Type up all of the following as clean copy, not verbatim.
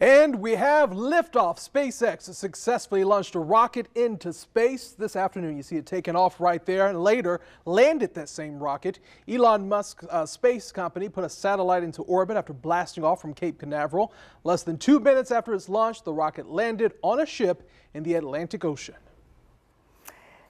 And we have liftoff. SpaceX has successfully launched a rocket into space this afternoon. You see it taking off right there, and later landed that same rocket. Elon Musk's space company put a satellite into orbit after blasting off from Cape Canaveral. Less than 2 minutes after its launch, the rocket landed on a ship in the Atlantic Ocean.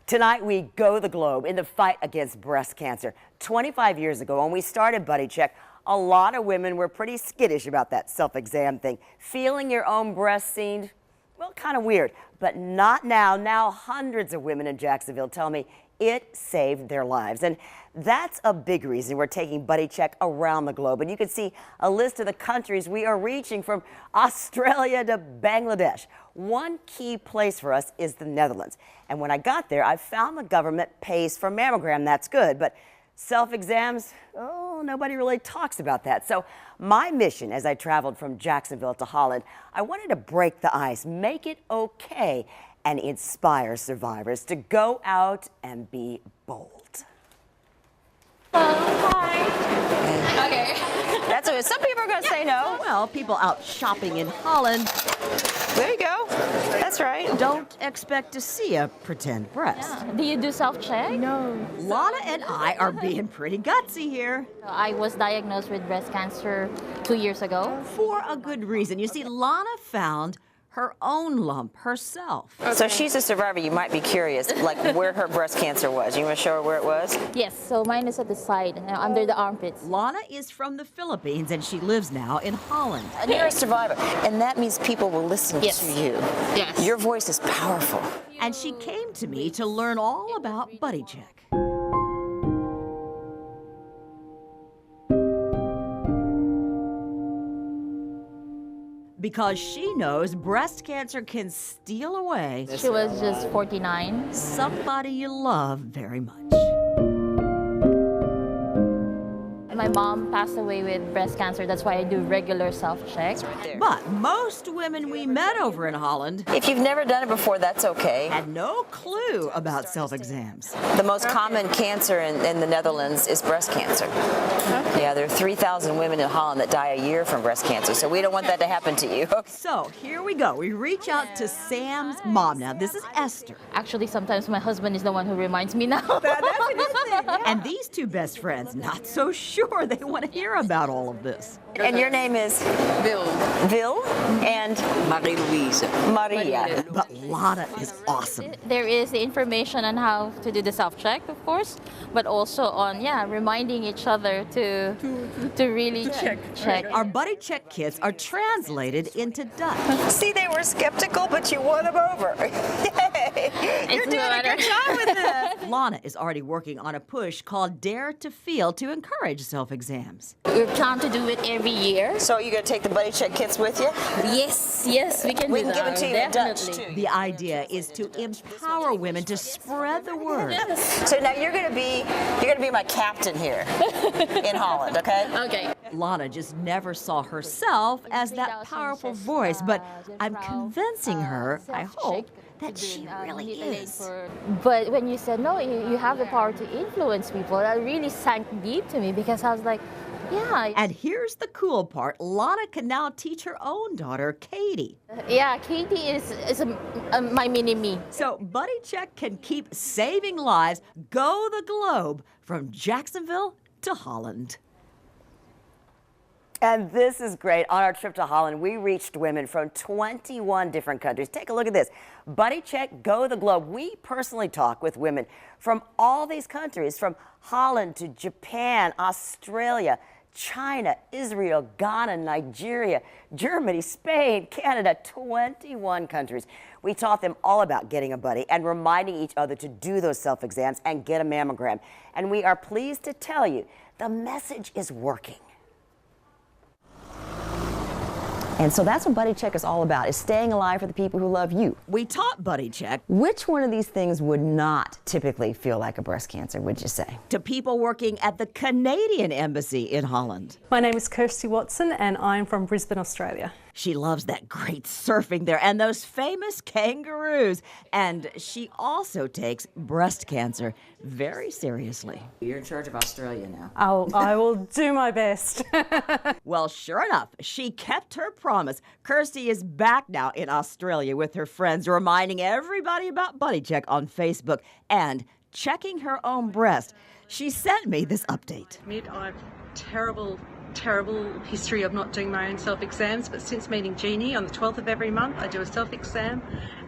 Tonight, we go the globe in the fight against breast cancer. 25 years ago, when we started Buddy Check, a lot of women were pretty skittish about that self-exam thing. Feeling your own breast seemed, well, kind of weird, but not now. Now hundreds of women in Jacksonville tell me it saved their lives. And that's a big reason we're taking Buddy Check around the globe. And you can see a list of the countries we are reaching, from Australia to Bangladesh. One key place for us is the Netherlands. And when I got there, I found the government pays for mammogram. That's good. But self-exams, oh, nobody really talks about that. So my mission as I traveled from Jacksonville to Holland, I wanted to break the ice, make it okay, and inspire survivors to go out and be bold. Hi. Okay. That's what some people are going to say no. Well, people out shopping in Holland, There you go. That's right. don't expect to see a pretend breast. Do you do self-check? No. Lana and I are being pretty gutsy here. I was diagnosed with breast cancer 2 years ago. For a good reason. You see, Lana found her own lump herself. So she's a survivor. You might be curious, like where her breast cancer was. You want to show her where it was? Yes, so mine is at the side, under the armpits. Lana is from the Philippines and she lives now in Holland. And you're a survivor, and that means people will listen Yes. to you. Yes. Your voice is powerful. And she came to me to learn all about Buddy Check. Because she knows breast cancer can steal away She was just 49. somebody you love very much. My mom passed away with breast cancer. That's why I do regular self-check. But most women we met over in Holland If you've never done it before, that's okay. had no clue about self-exams. The most common cancer in the Netherlands is breast cancer. Yeah, there are 3,000 women in Holland that die a year from breast cancer, so we don't want that to happen to you. So here we go. We reach out to Sam's mom. Now, this is Esther. Actually, sometimes my husband is the one who reminds me now. And these two best friends, not so sure they want to hear about all of this. And your name is? Wil. Vil and Marie-Louise. Maria. But Lana is awesome. There is the information on how to do the self-check, of course, but also on, reminding each other to really check. Our Buddy Check kits are translated into Dutch. See, they were skeptical, but you won them over. Yay! You're doing a good job with this. Lana is already working on a push called Dare to Feel to encourage self-exams. We plan to do it every year. So are you going to take the Buddy Check kits with you? Yes, we can We do can give that. it to you in Dutch, Definitely. too. The idea is to empower women to spread the word. So now you're going to be my captain here in Holland, okay? Okay. Lana just never saw herself as that powerful voice, but I'm convincing her, I hope, that she really is. But when you said, no, you have the power to influence people, that really sank deep to me, because I was like, yeah. And here's the cool part. Lana can now teach her own daughter, Katie. Yeah, Katie is my mini-me. So Buddy Check can keep saving lives, go the globe, from Jacksonville to Holland. And this is great. On our trip to Holland, we reached women from 21 different countries. Take a look at this. Buddy Check, Go the Globe. We personally talk with women from all these countries, from Holland to Japan, Australia, China, Israel, Ghana, Nigeria, Germany, Spain, Canada, 21 countries. We taught them all about getting a buddy and reminding each other to do those self-exams and get a mammogram. And we are pleased to tell you the message is working. And so that's what Buddy Check is all about, is staying alive for the people who love you. We taught Buddy Check Which one of these things would not typically feel like a breast cancer, would you say? to people working at the Canadian Embassy in Holland. My name is Kirstie Watson and I'm from Brisbane, Australia. She loves that great surfing there and those famous kangaroos. And she also takes breast cancer very seriously. You're in charge of Australia now. I will do my best. Well, sure enough, she kept her promise. Kirstie is back now in Australia with her friends, reminding everybody about Buddy Check on Facebook and checking her own breast. She sent me this update. I've terrible history of not doing my own self-exams, but since meeting Jeannie on the 12th of every month, I do a self-exam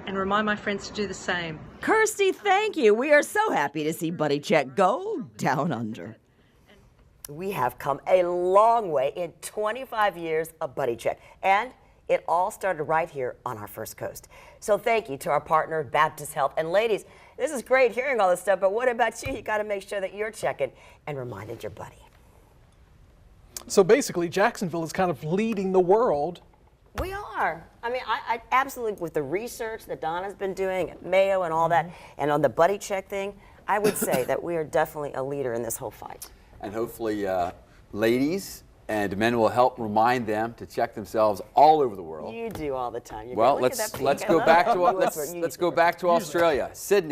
and remind my friends to do the same. Kirstie, thank you. We are so happy to see Buddy Check go down under. We have come a long way in 25 years of Buddy Check, and it all started right here on our First Coast. So thank you to our partner, Baptist Health. And ladies, this is great hearing all this stuff, but what about you? You got to make sure that you're checking and reminded your buddy. So basically, Jacksonville is kind of leading the world. We are. I mean, I absolutely, with the research that Donna's been doing at Mayo and all that, and on the Buddy Check thing, I would say that we are definitely a leader in this whole fight. And hopefully, ladies and men will help remind them to check themselves all over the world. You do all the time. Well, let's go back to Australia. Sydney.